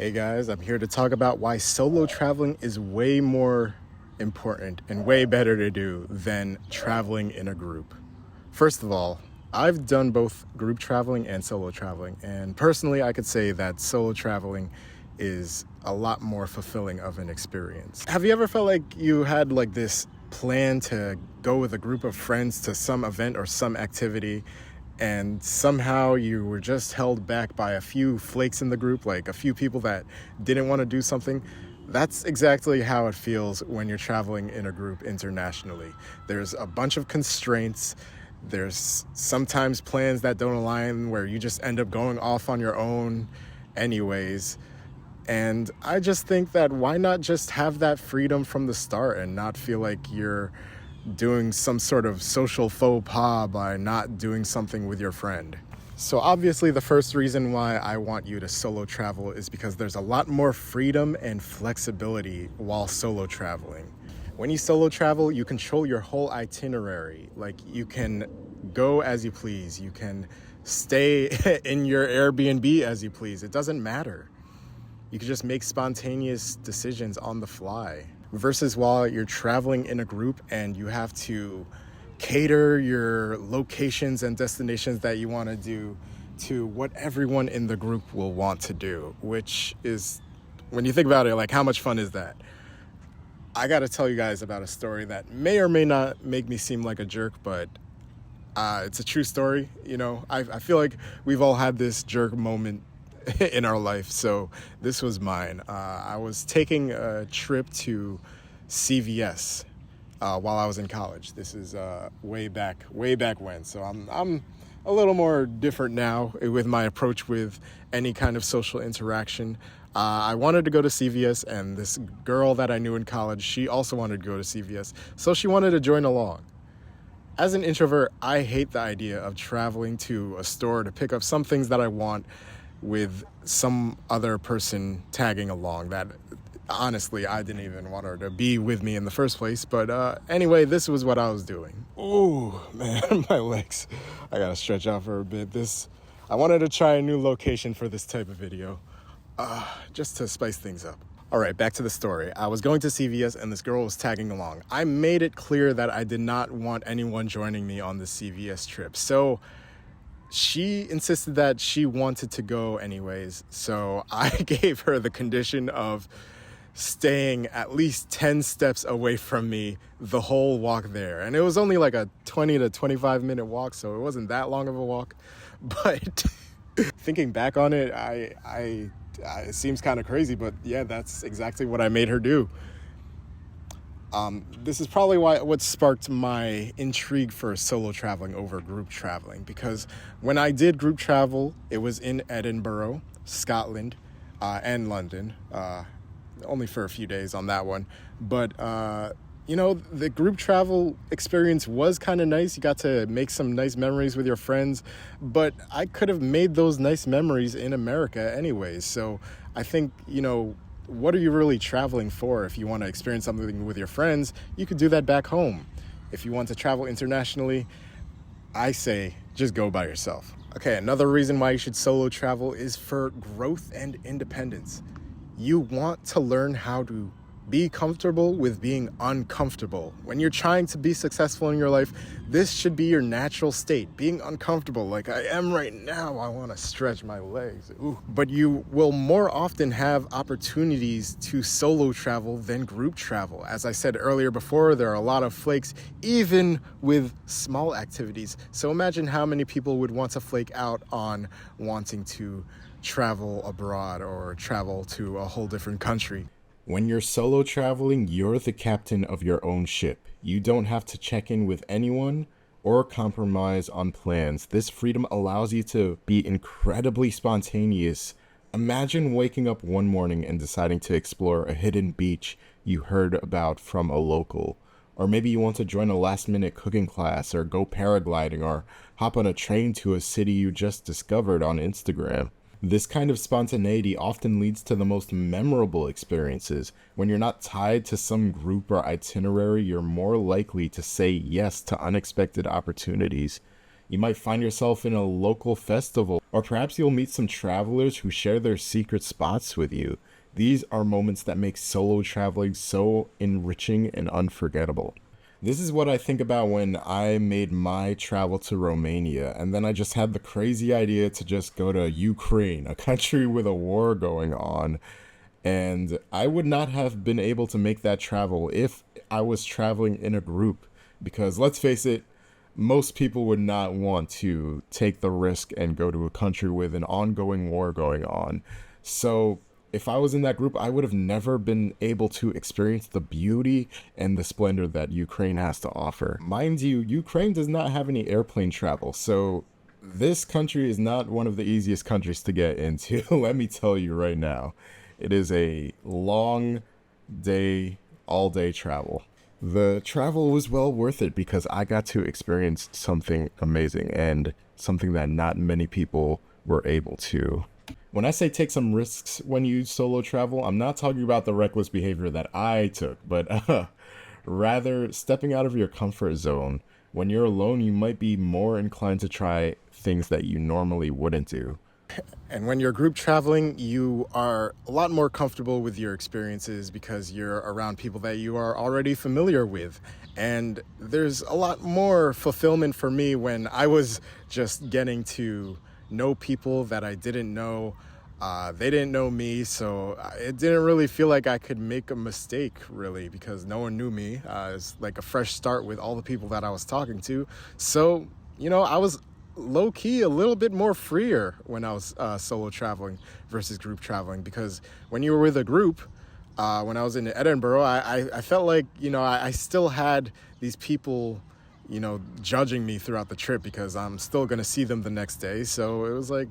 Hey guys, I'm here to talk about why solo traveling is way more important and way better to do than traveling in a group. First of all, I've done both group traveling and solo traveling, and personally, I could say that solo traveling is a lot more fulfilling of an experience. Have you ever felt like you had like this plan to go with a group of friends to some event or some activity, and somehow you were just held back by a few flakes in the group, like a few people that didn't want to do something? That's exactly how it feels when you're traveling in a group internationally. There's a bunch of constraints. There's sometimes plans that don't align where you just end up going off on your own anyways. And I just think that why not just have that freedom from the start and not feel like you're doing some sort of social faux pas by not doing something with your friend. So obviously the first reason why I want you to solo travel is because there's a lot more freedom and flexibility while solo traveling. When you solo travel, you control your whole itinerary. Like, you can go as you please. You can stay in your Airbnb as you please. It doesn't matter. You can just make spontaneous decisions on the fly. Versus while you're traveling in a group and you have to cater your locations and destinations that you want to do to what everyone in the group will want to do, which is, when you think about it, like, how much fun is that? I got to tell you guys about a story that may or may not make me seem like a jerk, but it's a true story. You know, I feel like we've all had this jerk moment in our life. So this was mine. I was taking a trip to CVS while I was in college. This is way back when. So I'm a little more different now with my approach with any kind of social interaction. I wanted to go to CVS, and this girl that I knew in college, she also wanted to go to CVS. So she wanted to join along. As an introvert, I hate the idea of traveling to a store to pick up some things that I want with some other person tagging along that honestly I didn't even want her to be with me in the first place. But anyway, this was what I was doing. Oh man, my legs, I gotta stretch out for a bit. I wanted to try a new location for this type of video, just to spice things up. All right, back to the story. I was going to CVS and this girl was tagging along. I made it clear that I did not want anyone joining me on the CVS trip, so she insisted that she wanted to go anyways. So I gave her the condition of staying at least 10 steps away from me the whole walk there. And it was only like a 20 to 25 minute walk, so it wasn't that long of a walk. But thinking back on it, it seems kind of crazy, but yeah, that's exactly what I made her do. This is probably what sparked my intrigue for solo traveling over group traveling, because when I did group travel, it was in Edinburgh, Scotland, and London, only for a few days on that one. But, the group travel experience was kind of nice. You got to make some nice memories with your friends, but I could have made those nice memories in America anyways. So I think, what are you really traveling for? If you want to experience something with your friends, you could do that back home. If you want to travel internationally, I say just go by yourself. Okay, another reason why you should solo travel is for growth and independence. You want to learn how to be comfortable with being uncomfortable. When you're trying to be successful in your life, this should be your natural state. Being uncomfortable like I am right now. I want to stretch my legs. Ooh. But you will more often have opportunities to solo travel than group travel. As I said earlier before, there are a lot of flakes, even with small activities. So imagine how many people would want to flake out on wanting to travel abroad or travel to a whole different country. When you're solo traveling, you're the captain of your own ship. You don't have to check in with anyone or compromise on plans. This freedom allows you to be incredibly spontaneous. Imagine waking up one morning and deciding to explore a hidden beach you heard about from a local. Or maybe you want to join a last-minute cooking class, or go paragliding, or hop on a train to a city you just discovered on Instagram. This kind of spontaneity often leads to the most memorable experiences. When you're not tied to some group or itinerary, you're more likely to say yes to unexpected opportunities. You might find yourself in a local festival Or perhaps you'll meet some travelers who share their secret spots with you. These are moments that make solo traveling so enriching and unforgettable. This is what I think about when I made my travel to Romania, and then I just had the crazy idea to just go to Ukraine, a country with a war going on. And I would not have been able to make that travel if I was traveling in a group. Because let's face it, most people would not want to take the risk and go to a country with an ongoing war going on. So if I was in that group, I would have never been able to experience the beauty and the splendor that Ukraine has to offer. Mind you, Ukraine does not have any airplane travel, so this country is not one of the easiest countries to get into. Let me tell you right now. It is a long day, all day travel. The travel was well worth it because I got to experience something amazing and something that not many people were able to. When I say take some risks when you solo travel, I'm not talking about the reckless behavior that I took, but rather stepping out of your comfort zone. When you're alone, you might be more inclined to try things that you normally wouldn't do. And when you're group traveling, you are a lot more comfortable with your experiences because you're around people that you are already familiar with. And there's a lot more fulfillment for me when I was just getting to know people that I didn't know. They didn't know me, so it didn't really feel like I could make a mistake, really, because no one knew me. It's like a fresh start with all the people that I was talking to. So, I was low-key a little bit more freer when I was solo traveling versus group traveling, because when you were with a group, when I was in Edinburgh, I felt like, I still had these people, judging me throughout the trip because I'm still going to see them the next day. So it was like,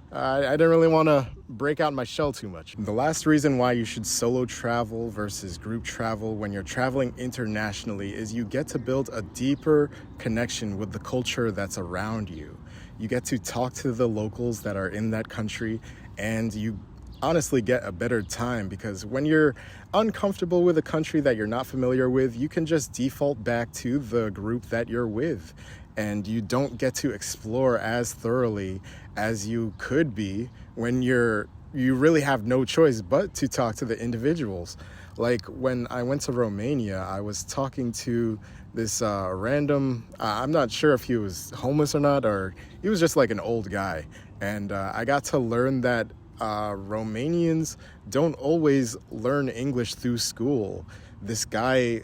I didn't really want to break out my shell too much. The last reason why you should solo travel versus group travel when you're traveling internationally is you get to build a deeper connection with the culture that's around you. You get to talk to the locals that are in that country, and you honestly get a better time because when you're uncomfortable with a country that you're not familiar with, you can just default back to the group that you're with, and you don't get to explore as thoroughly as you could be when you really have no choice but to talk to the individuals. Like when I went to Romania, I was talking to this random, I'm not sure if he was homeless or not, or he was just like an old guy. And I got to learn that Romanians don't always learn English through school. This guy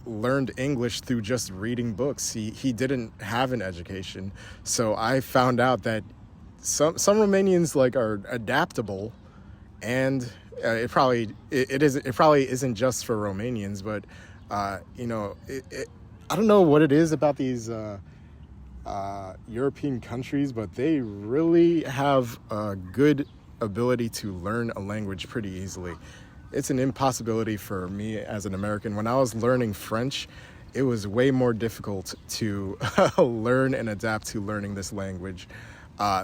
learned English through just reading books. He didn't have an education. So I found out that some Romanians are adaptable, and it probably isn't just for Romanians, but I don't know what it is about these European countries, but they really have a good ability to learn a language pretty easily. It's an impossibility for me as an American. When I was learning French, it was way more difficult to learn and adapt to learning this language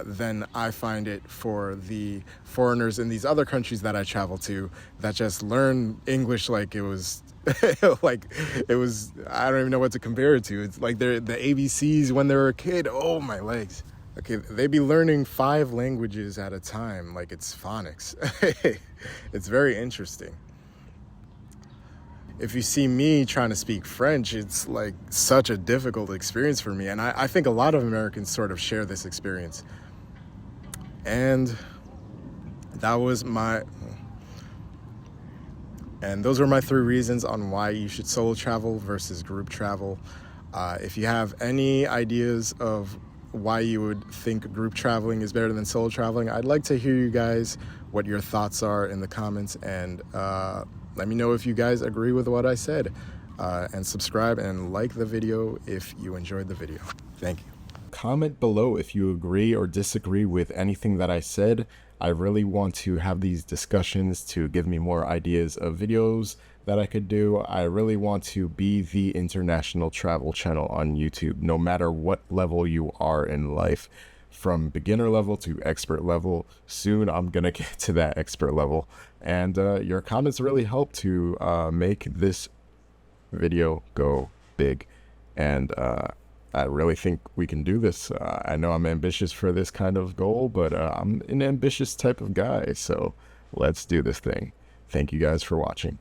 than I find it for the foreigners in these other countries that I travel to that just learn English like it was I don't even know what to compare it to. It's like the ABCs when they were a kid. Oh, my legs. Okay, they be learning 5 languages at a time like it's phonics. It's very interesting. If you see me trying to speak French, it's like such a difficult experience for me. And I think a lot of Americans sort of share this experience. And those were my 3 reasons on why you should solo travel versus group travel. If you have any ideas of why you would think group traveling is better than solo traveling, I'd like to hear you guys, what your thoughts are in the comments, and let me know if you guys agree with what I said, and subscribe and like the video if you enjoyed the video. Thank you. Comment below if you agree or disagree with anything that I said. I really want to have these discussions to give me more ideas of videos that I could do. I really want to be the international travel channel on YouTube, no matter what level you are in life, from beginner level to expert level. Soon I'm gonna get to that expert level, and your comments really help to make this video go big. And I really think we can do this. I know I'm ambitious for this kind of goal, but I'm an ambitious type of guy. So let's do this thing. Thank you guys for watching.